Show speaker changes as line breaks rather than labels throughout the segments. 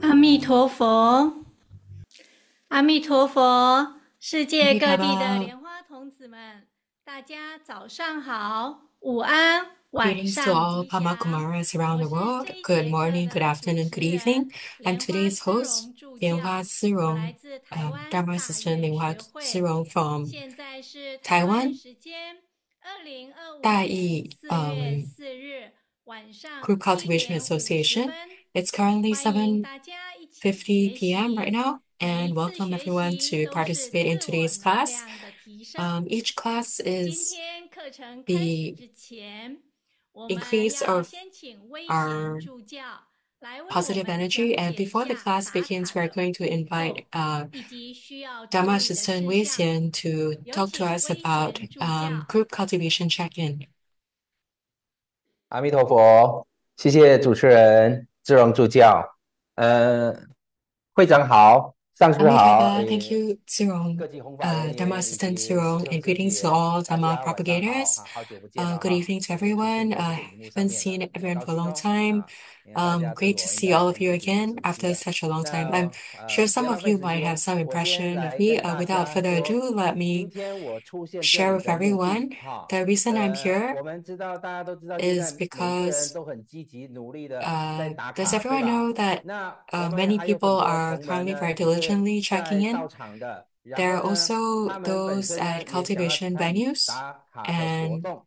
阿弥陀佛，阿弥陀佛！世界各地的莲花童子们，大家早上好，午安，晚
Greetings to
上
all
吉祥。
Pama Kumaras around the
我是
world.
这一
Good
节课
morning, good
的主
afternoon,
持
good
人
evening. I'm
莲花
today's
姿
host,
荣助
Lianhua
教，我
Sirong,
来自台湾
Dharma
大
Assistant
愿
Lianhua
学会，
Sirong from
现在是台湾
Taiwan.
时间2025
Tai
年4月4日晚上
Group
7
Cultivation
点50
Association.
分。
It's currently
欢迎大家一起
7:50
学
p.m. right
习，
now,
每一
and
次
welcome
学
everyone
习
to
都是
participate in
自我
today's
能
class.
量的提升。
Each class
今
is
天课程开始之前，我们
increase
要
of
先请微贤
our
助教来为我
positive
们
energy.
讲
And
解
before the
下
class
打
begins,
卡
we're
的
going to
步
invite
骤以及需要注
Dharma
意的
Assistant
事
Wei
项。
Xian to
有
talk to
请
us
微
about
贤助教。
group cultivation check-in.
阿弥陀佛，谢谢主持人志荣助教。会长好，上师好，
Amitabha, thank you,
各
Sirong,
级弘法人
Dharma
员以
Assistant
及师
Sirong,
兄
and
师
greetings to
姐，
all
大
Dharma
家晚上好
propagators.
好久不见了
Good
哈，
evening to
又出现
everyone.
在这个荧幕上
Haven't
面了，
seen
很
everyone
高
for a
兴
long
哦
time.
因为大家对
Great to
我应
see
该
all
很
of you
不是很
again
熟悉
after
了。
such a long time.
那
I'm sure
不
some
要
of
浪费
you
时
might have
间，
some
我先
impression of
来
me.
跟大
Without
家
further
说，
ado, let
今
me
天我出现这
share
里
with
的目的
everyone.
哈。
The reason I'm here
我们知道，大家都知道，现
is
在每个人
because
都很积极努力的在打
does
卡，对
everyone
吧？
know that
那我们
many
还有很
people
多
are
同门
currently
呢，
very
也是
diligently checking
在道
in?
场的，然
There
后
are
呢，
also
他们本
those
身呢
at
也想要
cultivation
参与
venues,
打卡的活
and
动，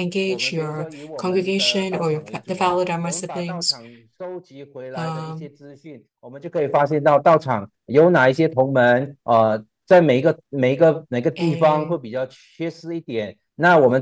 engage your congregation or the fellow Dharma siblings.
收集回来的一些资讯，我们就可以发现到道场有哪一些同门，在每一个地方会比较缺失一点。那我们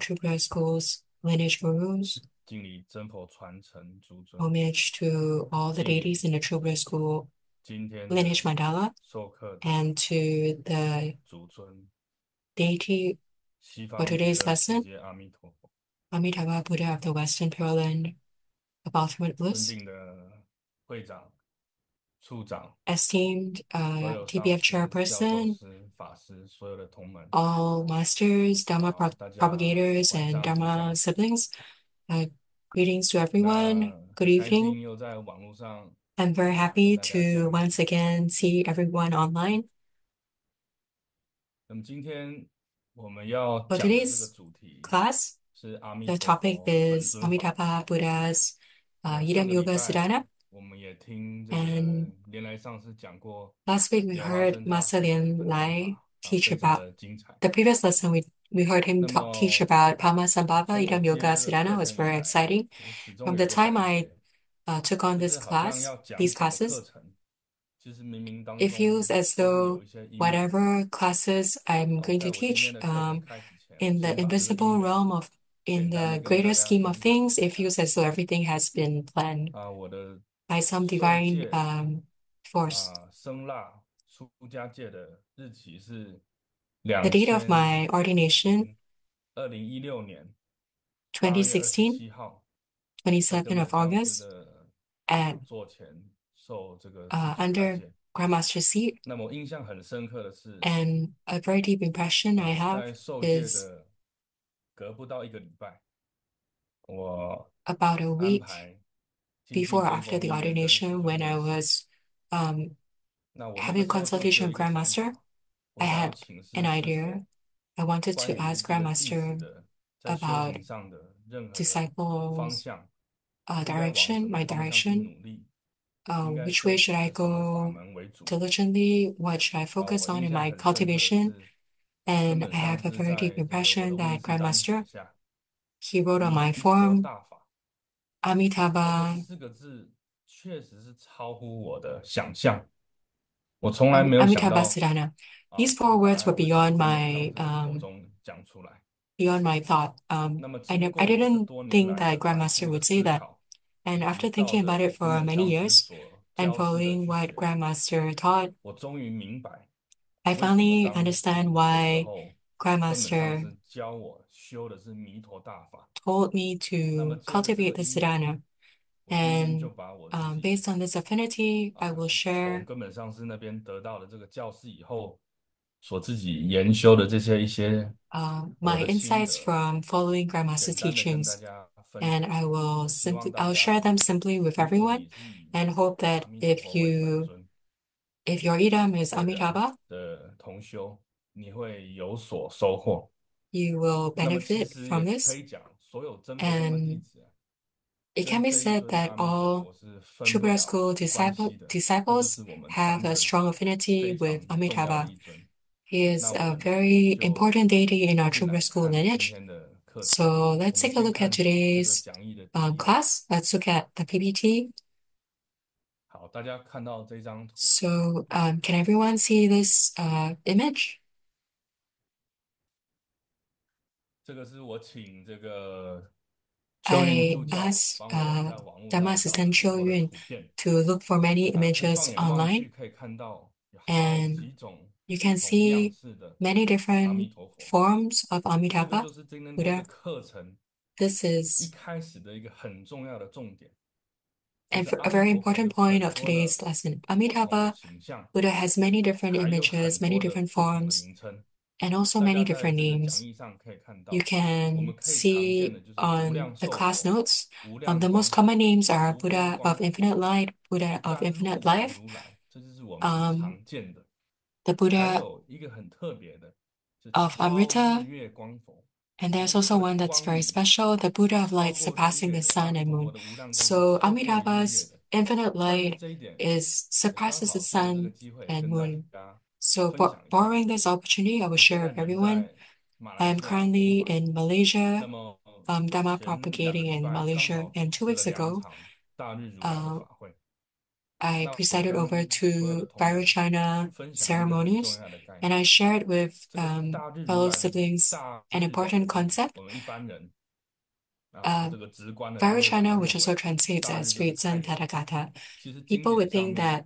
True Buddha School's lineage gurus,
敬礼真佛传承诸尊，
homage to all the deities in the True Buddha School
今天
lineage
的
mandala,
授课的
and to the
诸尊，
deity For today's lesson,
阿弥陀佛。
Amitabha, Buddha of the Western Pure Land of Ultimate
尊
Bliss,
敬的会长、处长、
esteemed
所有上
TBF
师、教授
chairperson,
师、法师、所有的同门，
all masters, Dharma
大家
propagators,
晚
and
上吉
Dharma
祥。
siblings. Greetings to everyone.
那
Good
很开
evening.
心又在网络上
I'm very
跟
happy
大家见
to
面。
once again see everyone online.
那么今天我们要
For
讲的这个
today's
主题
class,
是阿弥
the
陀
topic
佛本
is
尊法。
Amitabha Buddha's
那
Yidam
上个礼
Yoga
拜
Sadhana.
我们也听这个
And
莲来上师讲过
last week we
妙法
heard
僧大
Master
师的
Lian
本尊
Lai
法，
teach
非常
about
的精彩。
the previous lesson. We heard him
那
teach
么
about Padmasambhava
从我
Yidam
接
Yoga
这个课
Sadhana. It was
程以
very
来，
exciting.
我始终
From
有
the
一个
time
感
I
觉，
took on
就
this
是好像
class,
要讲
these
什么课
classes,
程，其实冥冥当
it
中
feels as
都会有
though
一些因果。
whatever classes I'm
好，
going
在
to
我今天
teach
的课程开始前，我
in the
先把这个因
invisible
缘
realm of, in
简单的
the
跟大
greater
家
scheme
分
of
享
things,
一
it
下。
feels as though everything has been planned
我的
by some
受
divine
戒
force.
僧腊出家戒的日期是
The date of my ordination,
2016年8月
2016,
27号，在
27th
根本
of
上师
August,
的
at
座前受这个持出家
under
戒。
Grandmaster's seat.
那么我印象很深刻的是，
And a very deep impression I have
在受戒
is
的隔不到1个礼拜，我
about a
安
week
排精进
before or
真
after
佛
the
密院跟十
ordination
分
when I
论师。
was
那我那
having
个
a
时候就只有
consultation
一
with
个想
Grandmaster.
法，我
I
想要
had
请
an
示是
idea.
否
I wanted
关
to
于
ask
这个弟子
Grandmaster
的在修
about
行上的任何的
disciples'
方向，应该往什
direction,
么
my
方向去
direction.
努力，应该
Which
修
way should I
持什么法
go
门为主。
diligently? What should I
我
focus on
印
in
象
my
很深刻的
cultivation?
是，根
And
本
I
上
have a
是
very
在
deep
这个我的
impression
问
that
师章写
Grandmaster,
下
he wrote on
弥
my
陀
form,
大法。那这
Amitabha,
4个字确实是超乎我的想象，我从来没有想
Amitabha
到
Sadhana. These
菩
four
萨
words were
会从
beyond
这么小
my
子的口中讲出来。
beyond my thought.
那么
I
经
I
过我这
didn't
多年
think
来
that
的反
Grandmaster
复的
would say
思
that.
考，
And
以
after
及照
thinking
着
about it
根
for
本
many
上师
years
所
and
教示的
following
去
what
学，
Grandmaster taught,
我终于明白
I
为什么
finally
当
understand
古的时
why
候根本上
Grandmaster
师教我修的是弥陀大法。
told me
那么
to
借着这
cultivate
个
the
因缘，
Sadhana.
我今天就
And
把我自己
based on this affinity, I will
从
share
根本上师那边得到的这个教示以后，所自己研修的这些一些 我
my
的心
insights
得，
from following Grandmaster's
简单的跟大
teachings.
家分
And
享。
I will
希望
simply
大
I'll share
家，
them simply with
如果
everyone
你是以
and hope
阿
that
弥陀佛为本尊
if your Yidam is
的人
Amitabha,
的同修，你会有所收获。
you will
那么其
benefit
实
from
也可
this.
以讲，所有真佛宗的弟
And
子，
it can
跟
be
这一
said
尊
that
阿弥陀
all
佛是分
True
不
Buddha
了
School
关系的，那就
disciples
是我们
have
凡
a
人
strong affinity
非
with
常重要的
Amitabha.
一尊。
He is
那我
a
们
very
就
important deity in our
进
True Buddha
来
School
看今
lineage.
天的课程。
So
我
let's
们
take a
先
look at
看这个
today's
讲义的第一页。
class. Let's look at the PPT.
好，大家看到这张图，
So can everyone see this image?
这个是我请这个秋云
I
助教
asked
帮我在网络
Dharma
上找了
assistant
很
Qiu
多的
Yun
图片。
to look for many
那可以
images
放眼望去，
online,
可以看到有好
and
几种
you
不
can
同样
see
式的
many
阿弥
different
陀佛。
forms of
这个
Amitabha
就是今天这个
Buddha.
课程
This
一
is
开始的一个很重要的重点，就是
a
阿
very
弥陀佛
important
有
point
很
of
多的
today's lesson.
不同的
Amitabha
形象，
Buddha has many different
还有
images,
很
many
多的
different
不同的
forms,
名称。
and also
大
many
家在
different
这个讲
names.
义上可以看
You
到，我们
can
可以常见
see
的就是无
on
量
the
寿
class
佛、
notes,
无量
the most
光、
common names are
无边
Buddha
光
of
佛、
Infinite Light,
一
Buddha
代
of
入
Infinite
法
Life,
如来，这就是我们常见的。
the
还
Buddha
有一个很特别的，是
of
超日
Amrita,
月光佛。
and
其
there's
实这
also
个
one that's
光
very
明
special, the Buddha of
超
Light
过日
surpassing
月
the
的，
sun
阿弥
and
陀佛
moon.
的无量光是
So
超过日月
Amitabha's
的。
infinite
关于
light
这一点，
is
也刚
surpasses the
好借着这个
sun
机会
and
跟大
moon.
家
So
分享一下。
borrowing this opportunity, I will
我现
share
在
with
人
everyone.
在马
I
来
am
西亚东
currently
莞，
in
那
Malaysia,
么
Dharma
前2个
propagating
礼
in
拜刚
Malaysia,
好
and
主
2
持了
weeks
2
ago,
场大日如来的
uh,
法会。
I
那我
presided over
跟所有的
2
同门
China
分享一个很重
ceremonies,
要的概
and
念，
I shared with
这个大日如
fellow
来的
siblings
大
an
日两
important
个字，
concept.
我们一般人这个直观的都会把它
China,
认
which also
为
translates
大日
as
就是
Great
太
Sun
阳。
Tathagata.
其实经
People
典
would
上
think
面
that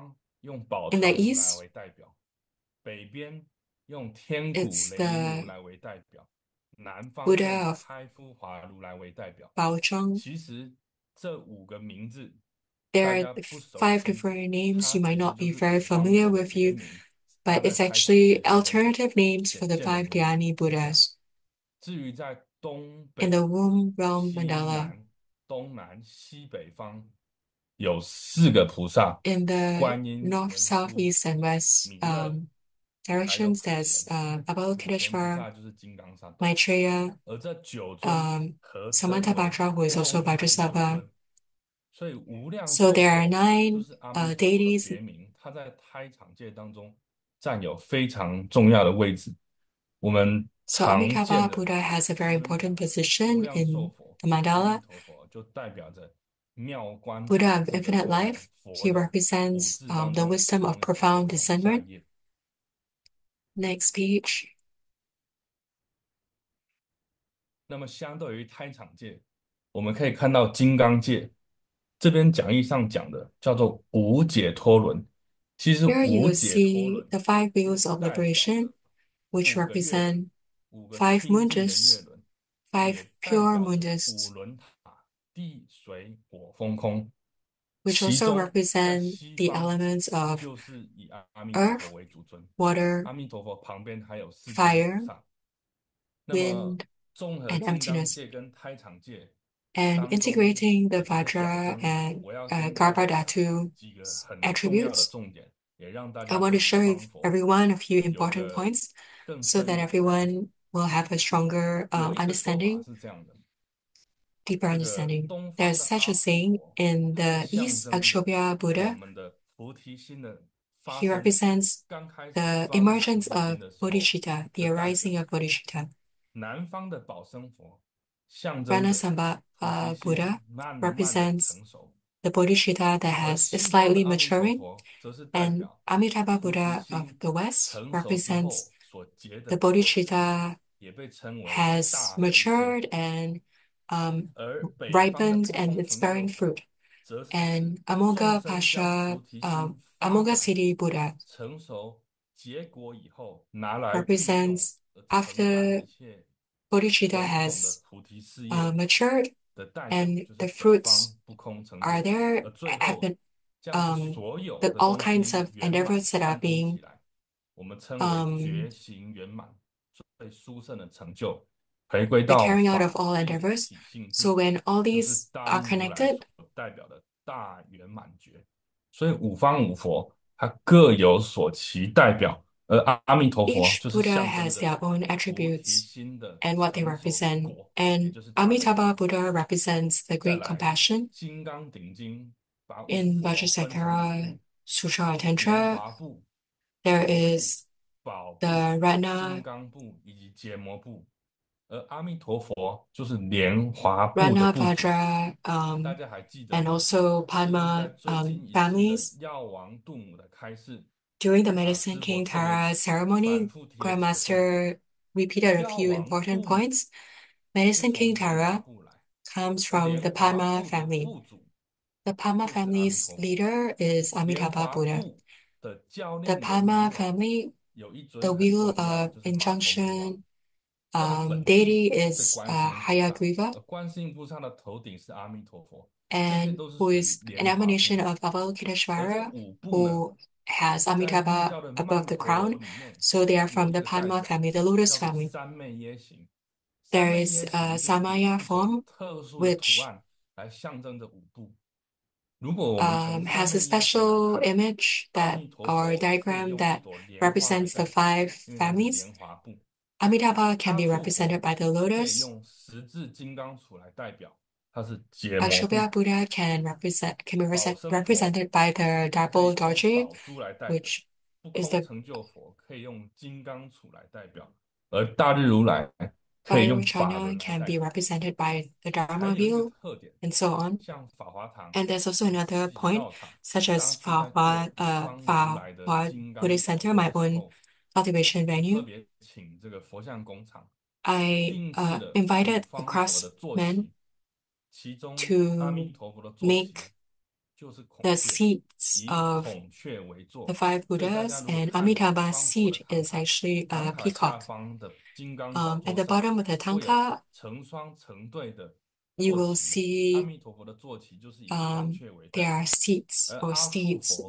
方用宝
In
常
the
如来
East,
为代表，北边用天鼓
it's
雷音如
the
来为代表，南方
Buddha
用
of
开敷华如来为代表。
Baozhong.
其实这五个名字
There
大
are
家不熟
five
悉，
different names
它
you might
其实
not
就
be
是
very
古方
familiar
的
with
别
you,
名，它
but
在
it's
开场
actually
介绍中
alternative names for
显
the
现的
five
名字
Dhyani
不一样。
Buddhas.
至于在东
In the
北、
womb realm
西
mandala,
南、东南、西北方有4个菩萨，
in the
观音、
north,
文
south,
殊、
east, and west
弥勒，还有
directions,
普
there's
贤。普贤菩
Avalokiteshvara,
萨就是金刚萨埵，
Maitreya,
而这9尊合称为
Samantabhadra, who is also
东海9
Vajrasattva.
尊。所以无量
So
寿
there are
佛就
9
是阿弥陀佛的
deities.
别名，它在胎场界当中占有非常重要的位置。我们
So
常见
Amitabha
的
Buddha has a
世
very
尊讲
important
无
position
量寿
in
佛
the
阿弥
mandala.
陀佛就代表着妙观
Buddha
普
of
度的
infinite
这种
life,
佛
he
的五
represents
字当
the
中的
wisdom of
上首
profound
往下
discernment.
页。
Next page.
那么相对于胎场界，我们可以看到金刚界这边讲义上讲的叫做无解脱轮。其实
Here you
无
will
解脱
see
轮
the five
就
wheels
是
of
代表
liberation,
着
which
5个月轮，
represent
5个
5
清净的月
mundus,
轮，
5
也代
pure
表着5
mundus,
轮塔地水火风空。
which
其
also
中在
represent
西
the
方
elements of
就是以阿弥陀佛
earth,
为主尊，
water,
阿弥陀佛旁边还有4尊菩
fire,
萨。那么
wind,
综合
and
金刚
emptiness.
界跟胎场界
And
当中
integrating the
的这个表
Vajra
征，
and
我要跟大家讲
Garbhadhatu
几个很重要的
attributes.
重点，也让大
I
家
want
对
to
五
share
方
with
佛
everyone a few
有
important
个
points
更
so
深
that
入的了解。
everyone will have a stronger
有一个说法
understanding,
是这样的，
deeper
这个
understanding.
东
There's
方的
such
阿
a
毗
saying
陀，
in
它是
the
象
East,
征着
Akshobhya
我
Buddha.
们的菩提心的发
He
生。
represents
刚开始
the
发露菩
emergence
提心
of
的时候
bodhicitta,
的
the
代表。
arising of bodhicitta.
南方的宝生佛象征
Rana
着
Sambha
菩提
Buddha
心慢慢的
represents
成熟，
the bodhicitta that
而
is
西方的
slightly
阿弥陀
maturing,
佛则是代
and
表
Amitabha
菩提
Buddha of
心
the West
成熟之
represents
后所结
the
的果实，
bodhicitta
也被称为
has
大神通。
matured and
而北方的
ripened
不
and
空
it's
成就
bearing
佛
fruit.
则是指
And
众
Amoga
生将
Pasha,
菩提心发
Amoga
展
Siddhi Buddha
成熟结果以后拿来利用
represents
而承办
after
一切
bodhicitta
种种的
has
菩提事业
matured
的代表
and
就是
the
北
fruits
方不空成就
are
佛，
there,
而最
have
后
been
将这所有
the
的
all
东
kinds
西
of
圆满
endeavors that are
贯通起
being
来，我们称为
um
觉行圆满，最殊胜的成就，回归
the
到
carrying out of
法
all
界
endeavors.
体性
So
智，
when all
就是
these
大
are
日如来
connected,
所代表的大圆满觉。所以五方五佛它各有所其代表，而阿弥陀佛
each
就是
Buddha
象征
has
着
their own
菩提
attributes
心的
and what they
成熟之
represent.
果，也
And
就是大圆满。
Amitabha Buddha represents the
再
great
来，
compassion.
金刚顶经把五
In
佛分成五
Vajrasattva
部，
Sutra or
莲
Tantra,
华部、
there
佛部、
is
宝部、
the
金
Rana,
刚部以及结魔部，而阿弥陀佛就是莲华部的
Rana
部主。
Vajra,
大家还记
and
得
also
世尊在
Padma
最近一次的
families.
药王度母的开示，
During the
法
Medicine
师佛
King
特别
Tara
反
ceremony,
复提了几个重点。
Grandmaster repeated a
药
few
王
important
度母
points.
是
Medicine King
从莲华
Tara
部来，
comes
而
from
莲
the
华
Padma
部的
family.
部主
The Padma
就是阿弥
family's
陀佛。
leader is
莲
Amitabha
华
Buddha.
部的教
The
练人
Padma
如来
family,
有一尊
the
很
wheel
重要，
of
就是马头国王。
injunction
他的本
deity
体是
is
观世音菩萨，
Hayagriva,
而观世音菩萨的头顶是阿弥陀佛，这些
and
都是
who
属于
is an
莲华部。
emanation of
而这
Avalokiteshvara,
五部呢，
who has
在密
Amitabha
教的
above
曼
the
陀罗
crown.
里面
So they are
有
from
一
the
个代
Padma
表
family, the
叫
lotus
做
family.
三昧耶行。三
There
昧
is
耶
a
行就是以
Samaya
一种
form
特殊的图
which
案来象征着五部。如果我们从三
has a
昧耶行来
special
看，
image
阿
that
弥陀
or
佛可以
diagram
用一
that
朵莲花来
represents the
代表，
five
因为它是
families.
莲华部。
Amitabha can
阿
be
处
represented
佛
by the
可以
lotus.
用十字金刚杵来代表，它是结魔部。
Akshobhya Buddha can be
宝生佛
represented by the
可以
double
用
dorji,
宝珠来代表，
which
不
is
空
the
成就佛可以用金刚杵来代表，而大日如来可以用法
Vajrayana
轮来
can
代
be
表。
represented by the
还
Dharma
有一个
wheel,
特点，
and so on.
像法华堂
And there's also another
喜
point,
道场
such
当
as
时在做五方如来的
Fa
金刚
Buddhist
宝
Center,
座
my
的时
own
候，
cultivation
特
venue.
别请这个佛像工厂
I
定制了五
invited the
方佛的坐骑，
craftsmen
其中阿
to
弥陀佛的坐骑
make
就是孔
the
雀，
seats
以
of
孔雀为
the
座。
five
所以大家
Buddhas,
如果
and
看五
Amitabha's
方佛的
seat
唐
is
卡，
actually
唐
a
卡下
peacock.
方的金刚宝
At
座
the
上
bottom of the
会有
Tanka,
成双成对的
you
坐
will
骑，阿
see
弥陀佛的坐骑就是以孔
um,
雀为
there
代
are
表，seats 而
or
阿阋
steeds,
佛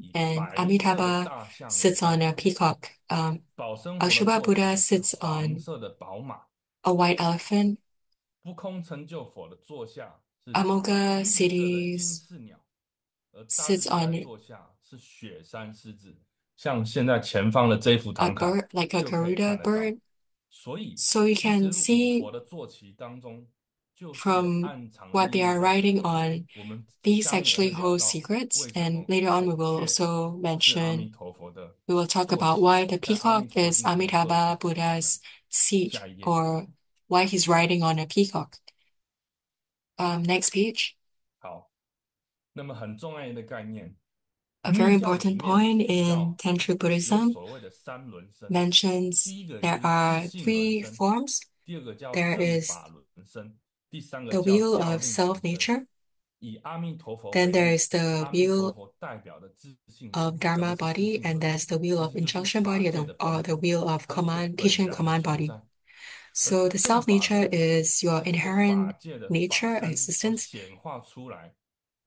以
and
白色的
Amitabha
大象为
sits
代
on a
表，
peacock.
宝生佛的
Ashubha
坐
Buddha
骑是
sits
黄
on
色的宝马，
a white elephant.
不空成就佛的座下是
Amoga
绿色的金
cities
翅鸟，而
sits
当如来
on
座下是雪山狮子。像现在前方的这幅
a
唐卡
like a
就可以
Garuda
看得到。
bird.
所以
So you
其
can
实五
see
佛的坐骑当中，就是有
from
暗藏的
what
秘
they
密
are
在里
writing
面。
on,
我们
these
下面也会
actually
聊
hold
到
secrets.
为什
And
么
later on, we
孔
will
雀
also
是阿弥
mention,
陀佛的
we will talk
坐
about
骑，
why the
在阿弥
peacock
陀
is
经里面做的
Amitabha
解释。
Buddha's seat,
下一页，
or why he's riding on a peacock. Next page.
好，那么很重要的概念，
A very
密教里
important
面
point
提
in
到
Tantric
有
Buddhism
所谓的三轮身，
mentions
第一个
there
是一
are
性轮
three
身，
forms.
第二个叫
There
正
is
法轮身，第三个
the
叫
wheel
教
of
令轮
self
身。
nature.
以阿弥陀佛
Then
为
there
例，
is the
阿弥陀
wheel
佛代表的自信
of
轮。什么
Dharma
是自
body,
信
and
轮？
there's the wheel
其
of
实就是
injunction
法
body,
界的
or
本
the
体
wheel of
和一个
command,
本
teaching
来的
command
存
body.
在。而
So the
正
self
法
nature
轮
is your
是这个法
inherent
界的法
nature,
身所
existence,
显化出来，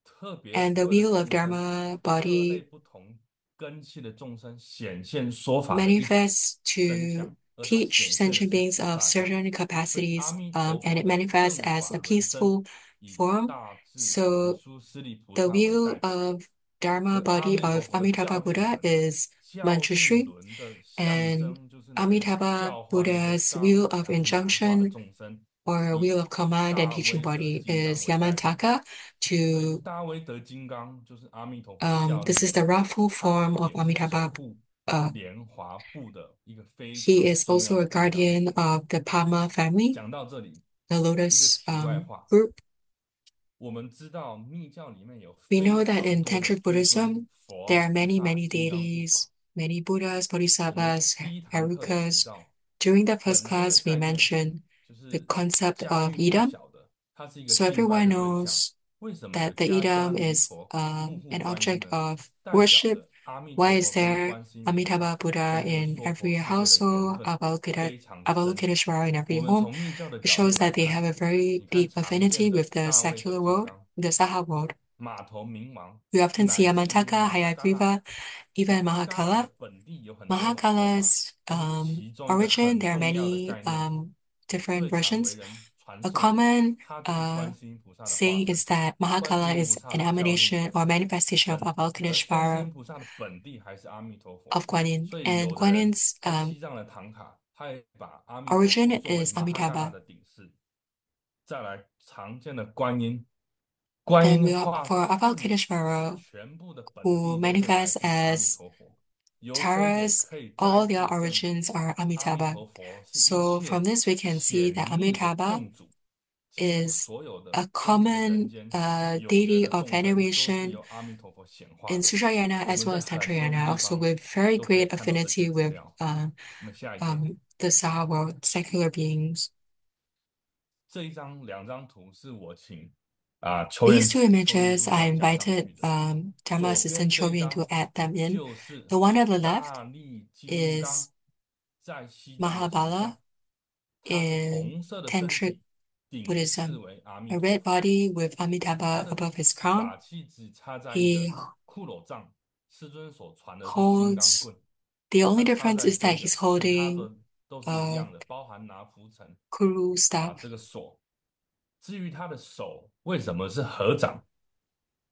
特别
and the
为了
wheel of
众生
Dharma
各类
body
不同根器的众生显现说法的一
manifests
真
to
相，而它
teach
显现的
sentient
是
beings
菩
of
萨相。
certain
所以阿
capacities,
弥陀
and
佛
it
的
manifests
正
as a
法轮身
peaceful
以
form.
大智文
So
殊师利菩
the
萨为
wheel
代表，
of Dharma
而阿
body
弥陀
of
佛的
Amitabha
教令
Buddha
轮，
is
教令
Manjushri,
轮的象
and
征就是能够
Amitabha
教化那些
Buddha's
刚
wheel of
强难化的
injunction
众生，
or
以
wheel of command and
大
teaching
威德
body
金刚
is
为代表。
Yamantaka
所以
to
大威德金刚就是阿弥陀佛教
this
令
is the
轮，
wrathful
它
form of
也是守
Amitabha.
护
Uh,
莲华部的一个非
he
常
is
重要
also
的
a
代表。
guardian of the Pama family,
讲到这里，
the
一个
Lotus
题外话，
group.
我们知道密教里面有
We
非
know that
常
in
多的
Tantric
诸尊
Buddhism,
佛
there are
菩
many,
萨
many
金刚护法。
deities, many Buddhas,
我们
Bodhisattvas,
第一堂课提
Herukas.
到，
During the first
本尊的
class, we
概念
mentioned
就
the
是
concept
驾
of
驭不
Yidam.
小的，它是一个
So
敬拜
everyone
的对象。
knows
为什么有
that the
迦迦
Yidam
弥
is
陀、木户
an
观音
object
呢？
of
代表
worship.
着阿弥
Why
陀
is
佛跟
there
观世音菩萨
Amitabha Buddha
跟这个
in
娑婆
every
世界的缘
household,
分非常深。
Avalokiteshvara in
我
every
们
home?
从密教的
It
角
shows
度来
that they
看，
have a very
你看
deep
常见
affinity
的
with the
大威德
secular
金
world,
刚、
the Saha world.
马头明王，
We often see
乃至于
Amantaka,
马哈嘎拉。
Hayagriva, even
马哈嘎拉的
Mahakala.
本地有很多种说法，
Mahakala's
但是其中一个
origin,
很
there are
重要的
many
概念，
different
最常为
versions.
人传
A
颂的，
common
它就是观世音菩萨的化
saying
身。
is that
观世
Mahakala
音菩
is
萨
an
的教令
emanation or manifestation of
身，而观世
Avalokiteshvara
音菩萨的本地还是阿弥陀佛。
of Guan Yin.
所以
And
有的
Guan
人
Yin's
在西藏的唐卡，他也把阿弥陀
origin
佛作为
is
马哈嘎拉
Amitabha.
的顶饰。再来常见的观音，观
And
音
we are,
化
for
父母
Avalokiteshvara,
全部的本
who
地都是来
manifests
自阿弥
as
陀佛。由这一点
Taras,
可以再
all their
次证明，
origins are
阿弥
Amitabha.
陀佛是一
So
切
from this we can see
显
that
密的
Amitabha
共主，几乎
is
所有的
a
光是人
common
间有缘
deity
的
of
众生，都是
veneration
由阿弥陀佛显化
in
的。
Sutrayana
我
as
们
well
在
as
很多的
Tantrayana,
地
also
方
with very
都可以
great
看到这些
affinity
资
with
料。我们下一页，
the Saha world, secular beings.
这一张两张图是我请秋
These
元
two
秋元
images,
助
I
教加上
invited
去的。
Dharma
左边
assistant
这一
Chovin
张
to add them in.
就是
The one on the left
大力金
is
刚在西藏的形
Mahabala
象，它是
in
红色的身
Tantric
体，顶饰
Buddhism,
为阿
a
弥陀
red
佛，
body with
它
Amitabha
的
above his crown.
法器只插在一
He
个骷髅杖，师尊所传的是金刚
holds,
棍，
the
它
only
插
difference
在
is
这
that
个，
he's
其他
holding
的都是一
a
样的，包含拿拂尘
Kuru staff.
这个锁。至于他的手为什么是合掌，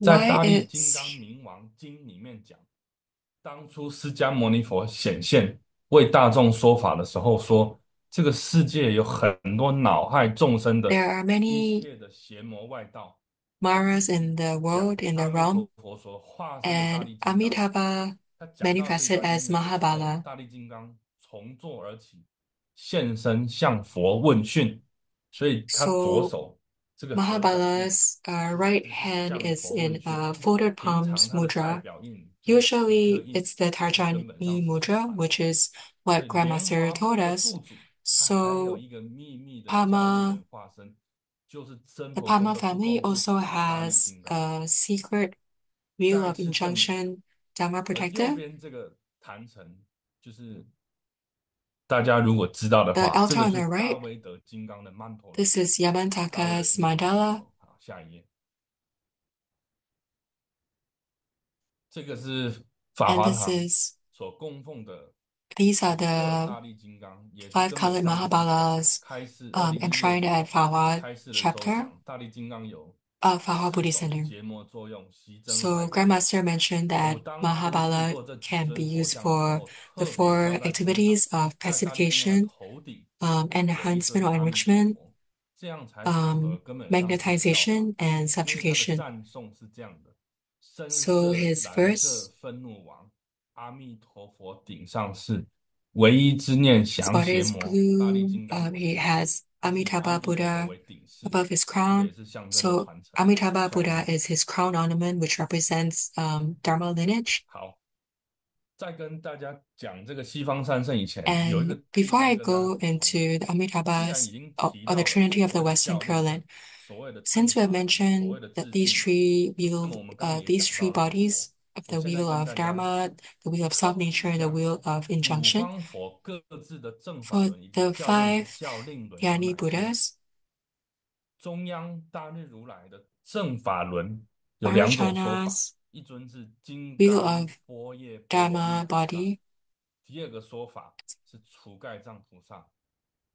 在
Why
大力金
is
刚明王经里面讲，当初释迦牟尼佛显现为大众说法的时候说，这个世界有很多恼害众生的
there are
一
many
切的邪魔外道，
Maras in the
讲
world, in
阿
the
弥陀
realm,
佛所化身的大
and
力金刚，
Amitabha
他讲到这一
manifested
段
as
经文的时候，
Mahabala.
大力金刚从座而起，现身向佛问讯，所以他左
So
手这个合掌印
Mahabala's right
就是
hand
向
is
佛问
in
讯。
folded
平常
palms
它的代
mudra.
表印就是比特
Usually
印，
it's the
其实根本上
Tarjani
是手
mudra,
反。
which is
所
what
以莲
Grandmaster
华
told
部的
us.
部主，他还有
So
一个秘密的教令
Pama,
人化身，就是真
the
佛宫
Pama
的不
family
共部
also
大力
has
金刚。
a secret wheel
再
of
次证明，
injunction, Dharma
而右
protector.
边这个坛城就是大家如果知道的
The
话，这
altar
个
on
是
the
大
right,
威德金刚的 mantle 了。
this is
大卫的
Yamantaka's
金刚
mandala,
mantle。好，下一页，这个是法
and
华
this
堂
is
所供奉的
these are
12
the
大力金刚，也是
five
根本
colored
上是
Mahabalas
开示2016
enshrined
年
at Fawa
开示的时候
chapter
讲，大力金刚有
of Fawa
四
Buddhist
种
Center.
结魔作用，习真
So
坏空。
Grandmaster mentioned
我
that
当初制
Mahabala
作这几
can be
尊佛
used
像的时
for
候，
the
特别
four
交代天堂，
activities of
在大力金刚的
pacification,
头顶有一
enhancement
尊
or
阿弥陀
enrichment,
佛，这样才符合根本上师的教法。
magnetization, and
因为他的
subjugation.
赞颂是这样的：深
So
色
his
蓝色
verse
愤怒王，阿弥陀佛顶上是唯一之念
his
降
body
邪
is
魔，大力
blue.
金刚所
He
降，
has
这是以阿
Amitabha
弥陀佛
Buddha
为顶饰，
above his
这个
crown.
也是象征的
So
传承。
Amitabha
下一
Buddha
页，
is his crown ornament, which represents Dharma lineage.
好。在跟大家讲这个西方三圣以前，有一个
And
地
before
方
I
跟大家
go
补充。
into the
既然
Amitabhas
已经
or,
提
or the
到了
Trinity of
所
the
谓的
Western
教令
Pure
轮，
Land,
所谓的正
since we have
法轮，所
mentioned
谓的
that
自
these
性轮，
three
那
wheel,
么我们刚刚也
these
讲
three
到了佛，
bodies of
我
the
现在
wheel
跟
of
大家
Dharma, the wheel of
告诉一
self-nature, the
下
wheel of
五
injunction,
方佛各自的正法
for
轮以及
the
教令轮、
five
教令轮有
Dhyani
哪些。
Buddhas,
中央大日如来的正法轮有两种说法，
Maharajanas,
一尊是金
wheel
刚
of
般若波罗蜜
Dharma
菩萨，
body,
第二个说法是除盖藏菩萨，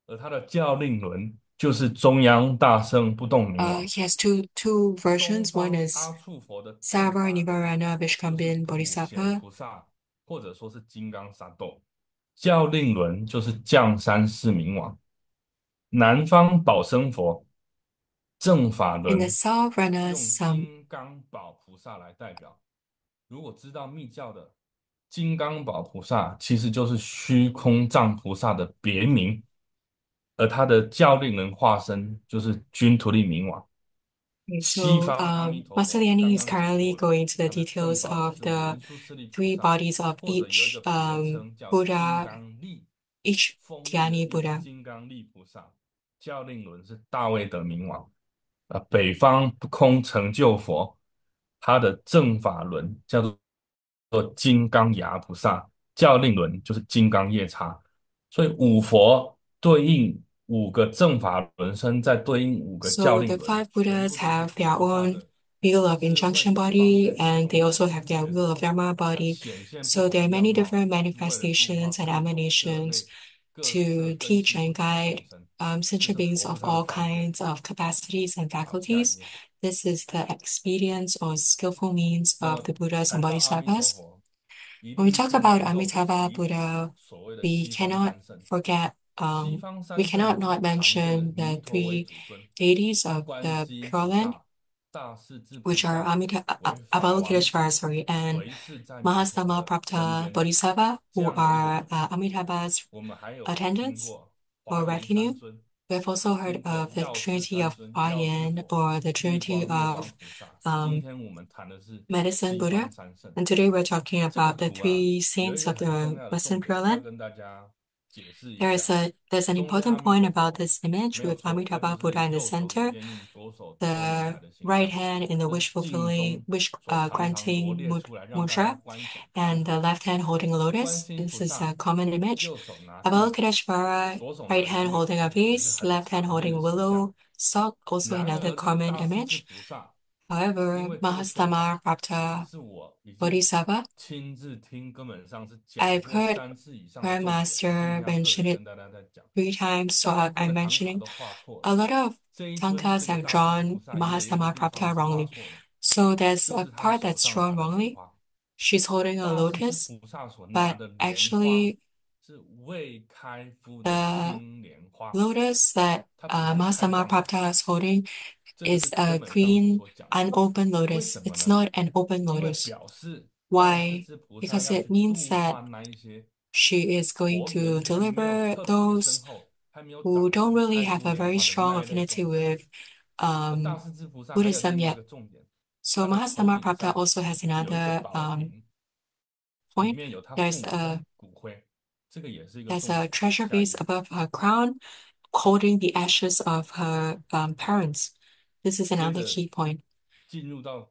而他的教令轮就是中央大圣不动明王。
he has two
东
versions. One
方
is
阿处佛的正
Sarva
法轮
Nivarana
就是
Vishkambin
普贤
Bodhisattva,
菩萨，或者说是金刚萨埵。教令轮就是降三世明王。南方宝生佛正法
in the
轮
South
是
Ranas
用金刚宝菩萨来代表。如果知道密教的金刚宝菩萨，其实就是虚空藏菩萨的别名，而他的教令人化身就是君图利明王。 西
So
方阿弥陀
Master
佛
Liani
刚
is
刚讲
currently
过了，
going into the
他的正
details
法轮
of
是
the
文殊师利菩
three
萨，
bodies of
或者有一个别称叫金
Buddha,
刚力，
each
锋利的
Dhyani
利，
Buddha.
金刚力菩萨。教令轮是大卫的明王。北方不空成就佛，他的正法轮叫做金刚牙菩萨，教令轮就是金刚夜叉。所以五佛对应五个正法轮身，再对应五个教
So
令
the
轮，
five
全
Buddhas
部都是
have
不
their
可怕
own
的
wheel of
智慧
injunction
方
body,
便
and
佛
they also
的
have
觉
their wheel of
受，
Dharma
它
body.
显现不
So
同
there are
样
many
貌，
different
是为了度化
manifestations and
不同各
emanations
类各色
to
根
teach
器不
and
同的
guide
众生， 这
sentient
是
beings
佛的
of
他的
all
方便。
kinds of capacities and
好，下一
faculties.
页。
This is the expedience or skillful means
那
of
么
the Buddhas and
谈到阿弥陀
Bodhisattvas.
佛，一
When we
定
talk
不
about
能够不
Amitabha
提
Buddha,
所谓的
we
西方
cannot
三圣。
forget,
西方
we
三圣
cannot
以
not
常见的
mention
弥
the
陀为
three
主尊，
deities of
观
the
世音
Pure
菩
Land,
萨、大势至菩
which are
萨
Amitabha,
为法王子，
Avalokiteshvara, sorry, and
唯是在弥陀佛
Mahastama
的身
Prapta
边。
Bodhisattva,
这
who
样的一个
are
祖师，
Amitabha's
我们还有听
attendants
过
or
华严三
retinue.
尊，
We have also heard
听过
of the
药师
Trinity
三
of
尊、药师
Huayan
佛、
or the
月
Trinity
光月藏
of
菩萨。今
um,
天我们谈的是
Medicine
西
Buddha.
方三圣。
And today we're talking
这个
about the
图啊，
three
有一
saints
个
of
很重
the
要的
Western
重
Pure
点要
Land.
跟大家解释一
There's
下。
there's an
中央阿
important
弥
point
陀
about
佛
this image
没有
with
错，那
Amitabha
就是
Buddha in the
右手指
center,
变印，左手托起
the
来的形
right
象，
hand in the
这是
wish
经
fulfilling,
中
wish
所常常罗
granting
列出来，让大家
mudra,
观想。
and the left hand holding a
观
lotus.
世音
This
菩
is a
萨
common image.
右手拿地土，
Avalokiteshvara,
左手拿
right
一
hand
粒
holding a
土，也是
vase,
很
left hand
常见
holding
的
a
形象。
willow stalk, also
然
another
而，这个
common
大势至
image.
菩萨，因
However,
为这个说法
Mahastama Prapta
是我已经
Bodhisattva,
亲自听，根本上是讲
I've
过
heard
3次以上的重点。今
Grandmaster
天要特
mention
别
it
跟大家再讲，
3 times, so
大部分
I'm
的唐卡
mentioning
都画错
a
了。
lot of
这一尊
Tankas
这个
have
大势至菩
drawn
萨，也有一个
Mahastama
地方
Prapta
是画
wrongly.
错了，
So there's
就
a
是他
part
手
that's
上拿
drawn
的莲
wrongly.
花。
She's holding a
大势至
lotus,
菩萨所拿
but
的莲花
actually
是未开敷的
the
金莲花，
lotus that
它不是开
Mahastama
放的。
Prapta is holding
这个
is
是
a
根本上师
green
所讲的。
unopened
为
lotus.
什么
It's
呢？
not an open
因为
lotus.
表示大势
Why?
至菩萨
Because
要
it
去
means
度化
that
那一些
she is going
佛缘
to
还没有
deliver
特别深
those
厚，还没有
who
长
don't
成
really
开
have
敷
a
莲
very
花的
strong
那一类
affinity
众生。
with
而大势至菩萨还有
Buddhism
另外一
yet.
个重点，
So
他的头
Mahastama
顶
Prapta
上
also has
有一个
another
宝瓶，里
point.
面有他父
There's
母
a
的骨灰，这个也是一个
there's
重
a
点。
treasure
下一
vase
页，
above her crown holding the ashes of her parents. This is
接
another
着
key point.
进入到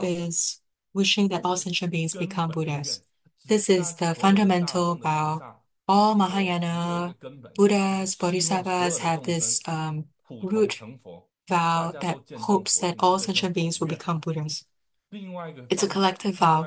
vow is wishing that all sentient beings become Buddhas. This is the fundamental vow. All Mahayana Buddhas, Bodhisattvas have this root vow that hopes that all sentient beings will become Buddhas. It's a collective vow.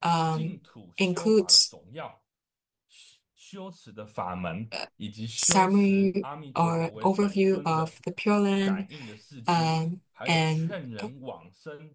um,
净土修法的
includes
总要、修持的法门，以及修持
summary
阿弥陀佛
or
为本
overview
尊
of
的
the Pure Land,
感应的事迹，还有
and
劝人往生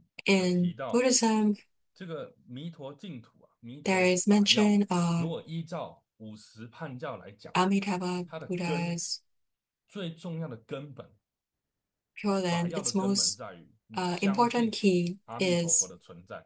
In
到
Buddhism,
这个弥陀净土啊，弥
there
陀
is
法要，
mention
如
of
果依照50判教来讲，
Amitabha
它的根
Buddha's
最重要的根本，
Pure
法
Land.
要的
Its
根本
most
在于你相
important
信
key
阿弥陀佛
is
的存在，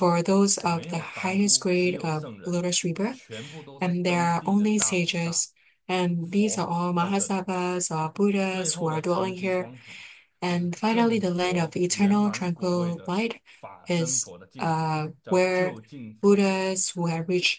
for those
没
of the
有凡
highest
夫，只
grade
有
of
圣人，
lotus rebirth,
全部都是
and there
登
are
地的
only
大菩萨。
sages, and these are all
佛在这里，
Mahasattvas or
最
Buddhas who
后
are
的
dwelling
成吉
here.
光场，就是
And finally,
正
the land of
佛圆
eternal
满普惠
tranquil
的
light
法身
is
佛的净土，叫
where
究竟佛土。
Buddhas who have reached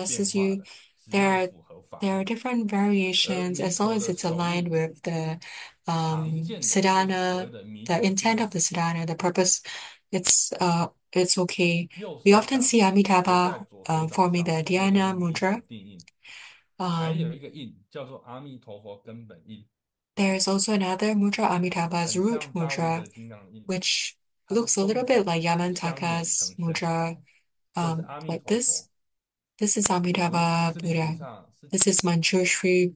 blesses
化
you.
的，只要
There are
符合法
there are
律。
different
而
variations
弥
as long
陀
as
的
it's
手
aligned
印
with the
常见的就是所谓
sadhana,
的弥
the
陀
intent
印，of
the sadhana, the purpose. It's okay.
右
We
手
often
掌
see
和在
Amitabha
左手掌
forming
上
the
都有
dhyana
弥陀
mudra.
定印。还有
Um,
一个印叫做阿弥陀佛根本印，
there's also another mudra, Amitabha's
很
root
像大卫
mudra,
的金刚印，
which
它是
looks a little
中
bit
指
like
相眼
Yamantaka's
呈现，
mudra,
这是阿弥
like
陀
this.
佛。
This is
可
Amitabha
是理论
Buddha.
上是
This is Manjushri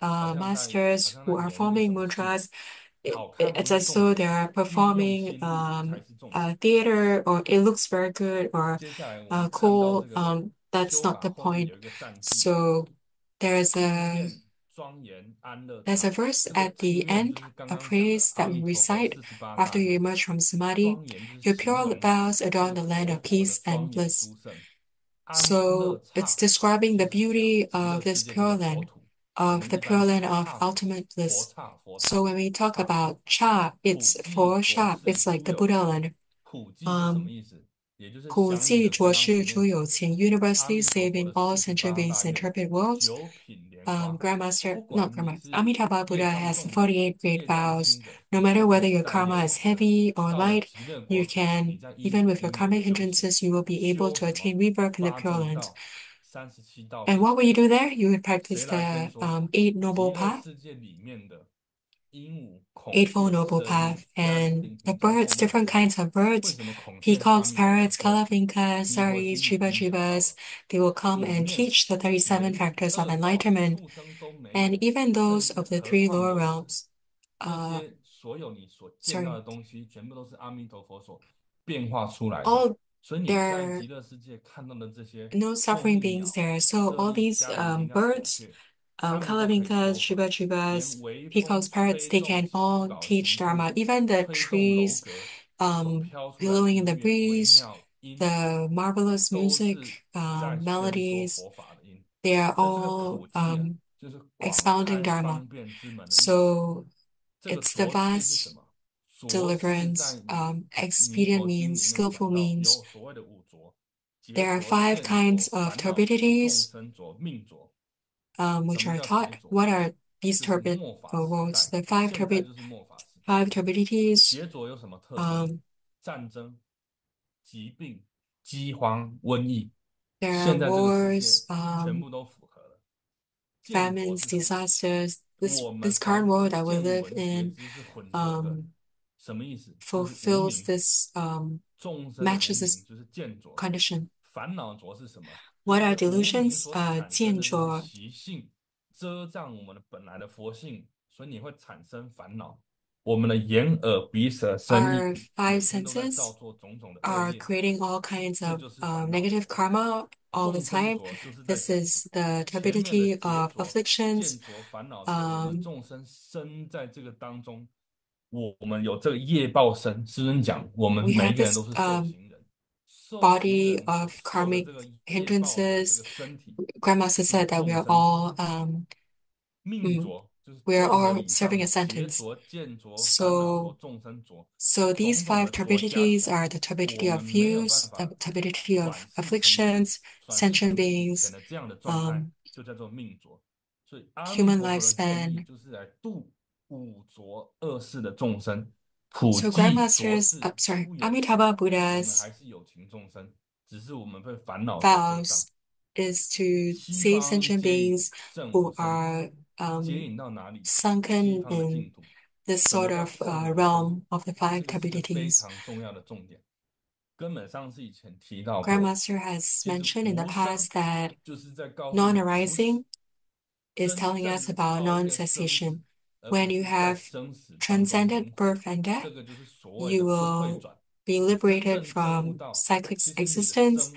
masters who are
好像在演一个
forming
什么戏，mudras, 好看不
it's
是
as
重
though
点，
they are
运用
performing
心力才是重点。
theater, or it looks very good, or
接下来我们看到
cool.
这个
That's
修
not
法
the
后面
point.
有一个善记，
So there's
地
a
面庄严安乐
there's a
场。
verse
这个
at
地
the
面就
end,
是刚
a
刚讲的
praise
阿
that
弥
we
陀佛
recite
48
after
大
you
愿，
emerge from samadhi.
庄严就是
Your
形
pure
容
vows
这
adorn
个
the land
佛
of
陀的
peace and
庄严
bliss.
殊胜。安乐
So it's
刹
describing
意
the
思是讲
beauty
极乐
of
世
this
界这
pure
个国
land,
土，我
of
们
the
一般
pure
讲
land of
刹土，
ultimate
佛
bliss.
刹佛
So
刹
when we talk
刹土
about cha,
普
it's
地
for
佛
sha,
世
it's like
诸
the
有
Buddha land.
普基是什么
Um,
意思？
古迹着世出有情, universally
阿弥陀佛
saving
的
all
48
sentient
大
beings in
愿
turbid worlds.
不
Not
管你
Grandmaster,
是
Amitabha
业
Buddha
障
has
重的、
48 great
业障
vows.
轻的，
No matter
你
whether
是
your
善业
karma is
往生，
heavy or
到了
light,
极乐
you
国土，
can,
你在
even
因
with your
缘
karmic
修行，
hindrances, you will be able
修
to
什
attain
么
rebirth in the
八
Pure
正
Land.
道、37道
And
品。
what will you do there? You would practice
谁来先
the
说？
Eight Noble
极乐
Path,
世界里面的鹦鹉、孔
Eightfold
雀、
Noble
舍利、
Path,
迦
and
陵
the
频在后
birds,
面
different
讲。
kinds of
为
birds,
什么孔雀是阿
peacocks,
弥陀佛
parrots,
说
kalavinkas,
弥陀
saris,
经已经讲到
chibas,
了？
they will come
里
and
面
teach the 37
连
factors of
恶道
enlightenment,
畜生都没
and
有，
even
甚
those
至
of the
何
three
况
lower
有
realms.
这些所有你所见到
Sorry,
的东西，全部都是阿弥陀佛所变化出来的。
all
所以你
there
在
are
极乐世界看到的这些
no
凤
suffering
翼
beings
鸟、
there. So
舍
all
利、
these
迦陵频跟孔
birds,
雀，他们都可以
kalavinkas,
说法，
chibas,
连微风
peacocks, parrots,
吹
they
动
can
七
all
宝
teach
行书，
Dharma. Even the
吹动楼
trees,
阁所飘出来的
billowing in the
音乐、微
breeze,
妙音，
the marvelous
都
music,
是在宣说
melodies,
佛法的音。
they are
所以这个
all
普济啊，就是广
expounding
开
Dharma.
方便之门的意思。
So
这个
it's the
着世是什
vast
么？着是在
deliverance.
弥
Expedient
陀经
means
里面
skillful
讲到，
means.
有所谓的五浊： 劫
There are
浊、
5
见浊、
kinds of
烦恼浊、 众
turbidities,
生浊、命浊。 什
which
么
are
叫劫
taught.
浊？
What are these
就是
turbid
末法时
worlds?
代，
The 5
现在就是末法时代。
five turbidities.
劫浊有什么特征？ 战争、疾病、饥荒、瘟疫，
There are
现在这个世界
wars,
全部都符合了。 见浊
famines,
是什么？
disasters.
我们
This
凡
current world
夫
that we
见
live
闻觉
in
知是混浊的， 什么意思？就是无
fulfills
明。
this
众生的无
matches
明
this
就是见浊。
condition.
烦恼浊是什么？就
What
是
are
这无明
delusions?
所产生的这些
见浊
习性，遮障我们的本来的佛性，所以你会产生烦恼。我们的眼、耳、鼻、舌、身、意，
Our
每
5
天都在造
senses
作种种的恶
are
业，
creating all kinds
这
of
就是烦恼
negative
浊。
karma all the
众生
time.
浊就是在
This
讲
is the
前面的
turbidity
劫
of
浊、
afflictions.
见浊、烦恼浊，也就是众生生在这个当中，我们有这个业报身。师尊讲，我们
We
每一
have
个人
this
都是受刑人，受刑
body
人所
of
受的
karmic
这个业报的这
hindrances.
个身体，
Grandmaster
就是
said that we
众
are
生浊。
all
命浊就是
we are
综合
all
以
serving
上
a
劫
sentence.
浊、见浊、烦恼浊、
So
众生浊
these
种种
5
的浊加起
turbidities
来，
are the
我
turbidity
们
of
没有办
views, the
法
turbidity of
转世成
afflictions,
转世
sentient
成以前
beings,
的这样的状态，
um,
就叫做命浊。所以阿弥
human
陀佛的愿力
lifespan.
就是来度五浊恶世的众生，普
So
济浊
Grandmaster's,
世
sorry,
诸有情。
Amitabha
我们
Buddha's
还是有情众生，只是我们被烦恼所遮障。
vows is to
西
save
方
sentient
皆以
beings
正无
who
生，
are
接引到哪里？西
sunken
方的
in
净土。
this
什么
sort
叫
of
正无生？
realm of the 5
这个是一个非
turbidities.
常重要的重点。根本上次以前提到过，
Grandmaster has
其实
mentioned in the
无生
past that
就是在告诉你，不是
non-arising is
真
telling us
正
about
超越生死，
non-cessation.
而
When
不
you
是在
have
生死当中
transcended
轮回。
birth and
这
death,
个就是所谓
you
的不退
will
转。
be
你真
liberated
正证悟
from
到，
cyclic
其实你的
existence.
生，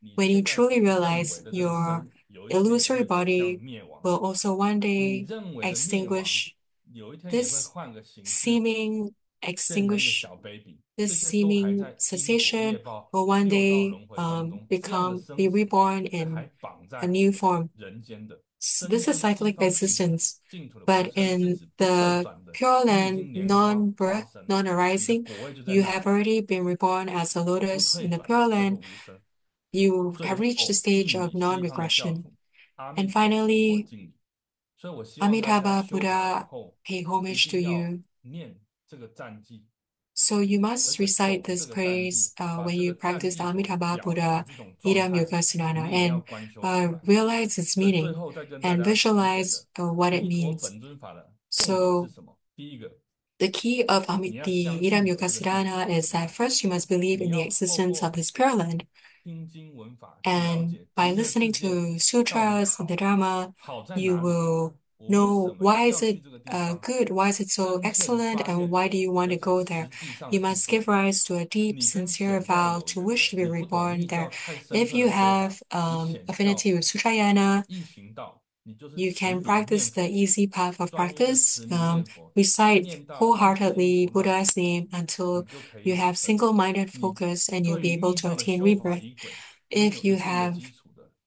你
When you
现在
truly
认
realize
为的这个
your
生，有一天也
illusory
会走向
body
灭亡。
will also one
你
day
认为的灭亡，
extinguish.
有一天也会
This
换个形式，
seeming
变成一个
extinguish,
小 baby， 这
this
些都还
seeming
在因果业
cessation
报
will one
六道
day
轮回当中，这样的
be
生死
reborn
是还
in
绑
a
在
new form.
人间的。
This
真
is
正西
cyclic
方净土，
existence.
净土的
But
本身是
in
指不退
the
转的。
Pure
你已
Land,
经莲花化
non-birth,
身了，你的
non-arising,
果位就在
you
那
have
里，
already been reborn as a
不
lotus
退
in the
转
Pure
叫做
Land.
无生。
You
最
have reached the
后
stage
敬
of
礼西方的教
non-regression.
主阿
And
弥陀佛，我
finally,
敬礼。所以我希望大家
Amitabha
修法以
Buddha
后，
pay
一
homage to
定要
you.
念这个赞记，
So you
而
must
且
recite
懂这
this
个赞
praise
记，把
when
这
you
个赞
practice the
记所
Amitabha
表达
Buddha
这种状
Yidam
态，
Yoga Sadhana
你也要
and
观修出来。
realize its
所以最
meaning
后再跟大
and
家提点
visualize
的
what it
弥陀
means.
本尊法的重点是
So
什么？第一个，
the key of
你要
the
相
Yidam
信有
Yoga
这个净土，
Sadhana is that first you must believe
你
in the
要透
existence of
过
this Pure Land.
听经闻法去了
And
解
by
极乐
listening
世界
to
到底
sutras and the
好，
Dharma,
好在
you
哪里？
will
我为什
know
么
why is
要去
it
这个地方？
good, why is it so
真切的
excellent,
发
and
愿，
why do you want
而
to
且
go
实
there?
际上
You
去
must
做。
give rise to a deep,
你跟
sincere
显教
vow
有
to
缘
wish
的，
to be
你不懂
reborn
密教
there.
太深
If
刻
you
的说法，
have
你显
affinity
教
with Sutrayana,
易行道，你就是
you
持
can
名念
practice the
佛，
easy path of
专一的
practice.
持名念佛，
Recite
念到一心
wholeheartedly
不乱，
Buddha's name
你
until
就可以
you
往
have
生。
single-minded
你
focus and you'll
对
be
于
able
密
to
教的
attain
修法
rebirth.
仪轨，你有
If
一
you
定的
have
基础的，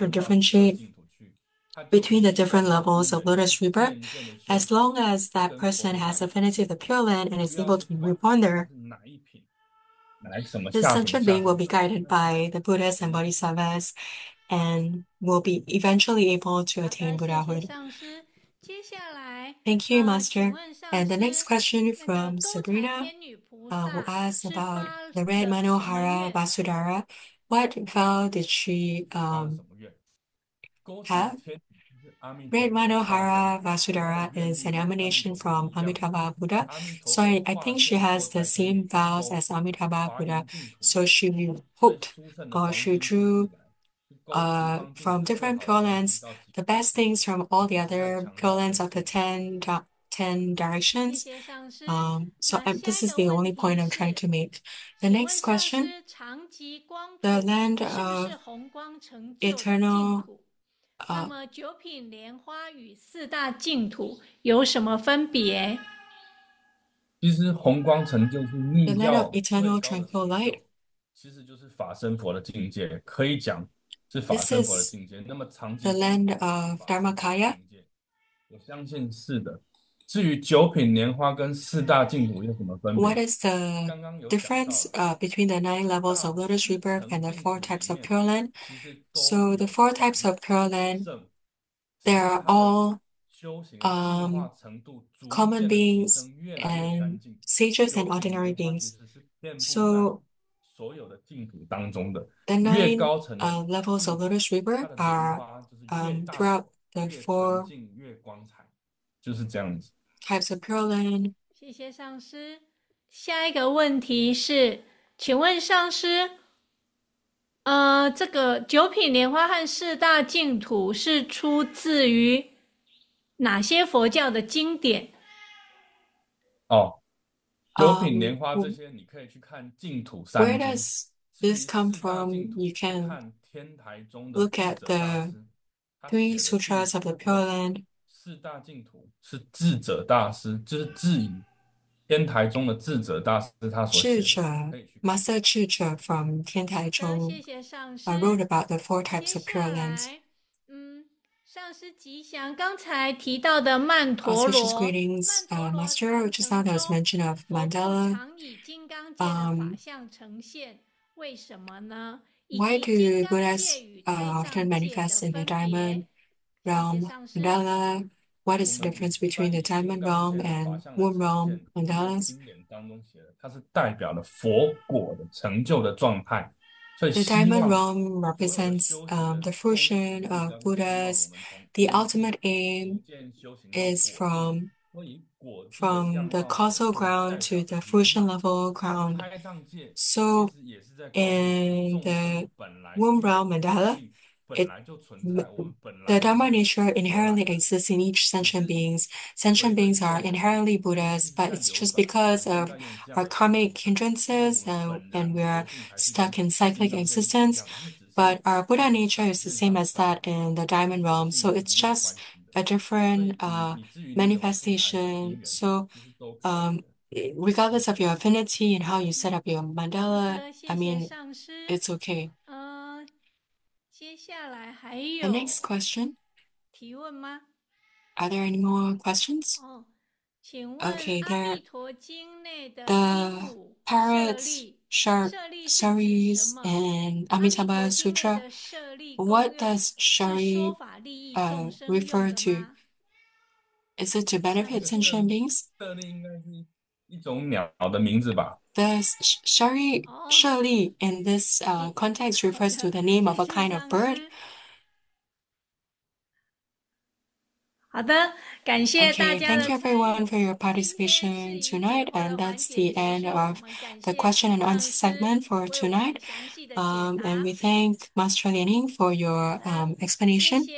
or differentiate between the different levels of lotus rebirth, as long as that person has affinity with the Pure Land and is able to be reborn there. The sentient being will be guided by the Buddhas and Bodhisattvas and will be eventually able to attain Buddhahood. Thank you, Master. And the next question from Sabrina. who
大，
asked
是
about
发
the red
了什么
Manohara
愿？
Vasudhara. What vow did she
发了什么愿？勾选的
have?
天体就是阿弥陀
Red
佛化身，
Manohara
他的
Vasudhara
愿
is
力
an
跟阿弥
emanation
陀佛
from
一样，
Amitabha Buddha.
阿弥陀
So
佛
I
化
think she
身
has
后
the
才可以
same
预
vows
勾
as Amitabha
华
Buddha.
严净土，
So she
最
hoped
殊胜的
or
黄
she
金金地
drew
来，去勾十方众
from
生最
different
好的
Pure
东西
Lands
到极
the
乐
best things from all the
这是在
other
强
Pure
调
Lands
纯
of the
粹。
ten
谢
directions.
谢上师。
So
那
this
下一
is
个
the
问
only point
题
I'm trying
是，
to make. The
请
next
问上
question,
师，长吉光
the
土
land
是不是
of
红光成就的净
eternal
土？那么九品莲花与四大净土有什么分别？
其实红光成就是密
the land of
教最
eternal
高的
tranquil
成
light.
就，其实就是法身佛的境界，可以讲是法
This
身佛的
is
境界。那么长
the
吉光
land
土是
of
法身佛的
Dharmakaya.
境界，我相信是的。至于九品莲花跟四大净土有什么分
What
别？
is the
刚刚有讲到
difference
了，
between the 9 levels of
大
Lotus Rebirth
乘
and the
净
4
土
types
里
of
面
Pure Land?
其实都
So the
有
4 types
黄
of Pure Land,
圣，只
they
是
are
它的
all
修行的进化
um,
程度逐
common
渐的提
beings
升，越来越干
and
净。
sages
九
and
品
ordinary
莲花其
beings.
实是遍布在
So
所有的净土当中的，
the
越
9
高层的
levels
净
of
土，
Lotus
它
Rebirth
的莲
are
花就是越大
throughout
朵，
the
越纯
4
净，越光彩，就是这样子。
types of Pure Land.
谢谢上师。下一个问题是，请问上师，这个九品莲花和四大净土是出自于哪些佛教的经典？
哦，九品
Um,
莲花这些你可以去看净土
where
三经，
does
至
this
于
come
四大净
from?
土
You
去
can
看天台宗的
look
智
at
者大
the
师，他
3
写的净
sutras of
土
the Pure
论。
Land.
四大净土是智者大师，就是智以天台宗的智者大师他所写的，可以去看。
Master Chicha from 天台
好的，
宗
谢谢上师。
wrote about the 4 types
接
of
下
Pure Lands.
来，上师吉祥刚才提到的曼陀
Auspicious
罗，
greetings,
曼陀罗
Master.
坛
Just now
城
there was
中，
mention of
佛部
mandala.
常以金刚界的法
Um,
相呈现，为什么呢？以
why
及金
do
刚
Buddhas
界与胎
often
藏界的
manifest in the
分别？
diamond
谢谢
realm
上师。
mandala? What
我
is the
们
difference
一般
between the
以金
diamond
刚
realm
界的法
and
相的
womb
呈
realm
现，因为
mandalas?
经典当中写的，它是代表了佛果的成就的状态，所以
The
希
diamond
望
realm
所有的
represents
修行
the
人都是
fruition
目
of
灯，希望我
Buddhas.
们从
The
因地
ultimate
逐
aim
渐修行到
is
果地，
from
所以果地的
from
样
the
貌显
causal
现，
ground
代
to
表
the
圆
fruition
满。
level ground.
胎藏界其
So
实也是在告诉我们，
in
众生
the
本来
womb
具有
realm
的本
mandala,
性本
it
来就存在，我们本
the
来就
Dharma
是
nature
佛而来
inherently
的，
exists in each
只
sentient
是
beings.
随
Sentient
着
beings are
业力
inherently
一直
Buddhas,
在
but it's
流
just
转，我
because
们现
of
在用这样
our
的方式
karmic
看，因为我
hindrances
们本
and
然
we
佛
are
性还是
stuck
跟
in
金
cyclic
刚界是一
existence.
样，他们只是
But our
在
Buddha nature
表
is the
面
same
上
as
转
that
化，
in the
跟
diamond
佛
realm.
性
So
是
it's
没有
just
关系的。
a
所
different
以你至于你有出台什么因
manifestation.
缘，
So
其实都可以
um,
的。
regardless of your affinity and how you set up your
好
mandala,
的，
I
谢谢
mean,
上师。
it's okay.
接下来还
The
有
next question.
提问吗？
Are there any more questions?
请问
Okay,
《阿弥
there
陀经》内的鹦
the
鹉舍
parrots,
利，
shark,
舍利是指什
saris,
么？
and
阿弥陀
Amitabha
经内
Sutra.
的舍利功
What
用
does
是说
shari
法利益众生用
refer
的
to?
吗？
Is it to
上
benefit
这
师，
舍
sentient
利
beings?
舍利应该是一种鸟的名字吧？
The shari
哦，
shali in this
一
context
好
refers to
的，
the name
谢
of a
谢
kind of
上
bird.
师。好的，感谢大
Okay,
家
thank
的
you
参与。
everyone for your
今天是
participation
以解
tonight,
惑的
and
环
that's
节
the
结
end
束，
of
我们感
the
谢
question and
上
answer
师
segment for
为我们
tonight.
详细的解
And
答。
we thank Master Lianing for
好
your
的，谢
explanation.
谢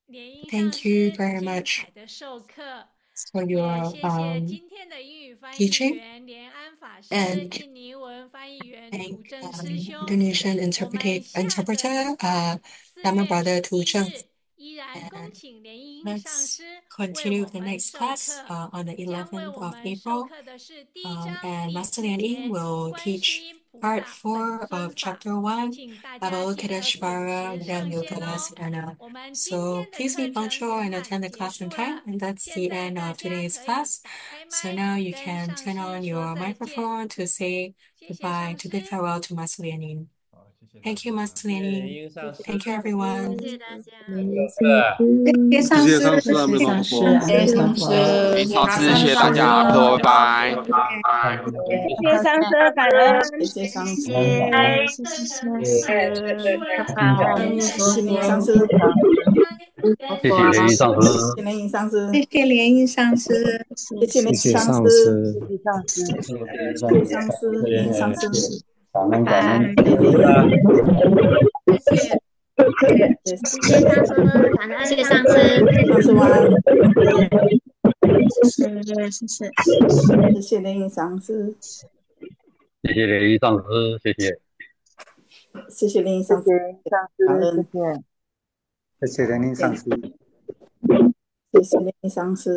莲英上
Thank you
师
very
精
much
彩的授课，
for
也
your
谢谢今天的英语翻译
teaching
员连安法师、
and
印尼文翻译员
thank
土正师兄。
Indonesian
我们下个
interpreter
礼拜4
Dharma
月
brother Tu
11
Cheng.
日，依然恭
And
请莲英上
let's
师为
continue
我
with the
们
next
授
class
课，
on the
将为
11th
我
of
们授
April.
课的是第一章
And
第
Master
4
Lian Ying
节
will
观世
teach
音菩
part
萨本
4
尊
of
法，
chapter 1,
请大家记得
Avalokiteshvara
准时
Vidam
上线
Yoga
哦。
Sadhana.
我们今
So
天的
please
课
be
程
punctual
圆
and
满
attend the
结
class on
束
time.
了，
And that's
现
the
在
end
大
of
家
today's
可以
class.
打开
So
麦
now you
跟
can
上
turn
师
on
说
your
再见。
microphone to say
谢谢
goodbye,
上
to bid
师。
farewell to Master Lian Ying.
好，谢谢。
Thank you, Mas
谢谢莲
Lenny.
英上师，
Thank you, everyone.
谢谢大家。
谢谢上师，
谢谢上师，阿弥陀佛。
谢谢上师，
上师，谢谢大家，阿婆，拜拜。
谢谢上师，感恩，
谢谢上师，
拜，
谢谢
圣
上
者出
师，
来，
感恩，谢谢莲上师，
谢谢莲英上师，
谢谢莲上师，
谢谢莲英上师，
谢谢莲上师，谢谢上师，莲上师，
拜拜。
谢谢莲，
谢谢，
谢
谢谢上师，感恩
谢谢上师。
上师晚安，
谢谢，谢谢。
谢谢莲上师，
谢谢莲英上师，谢谢。
谢谢莲上师，感恩，
谢谢莲英上师。
谢谢莲上师。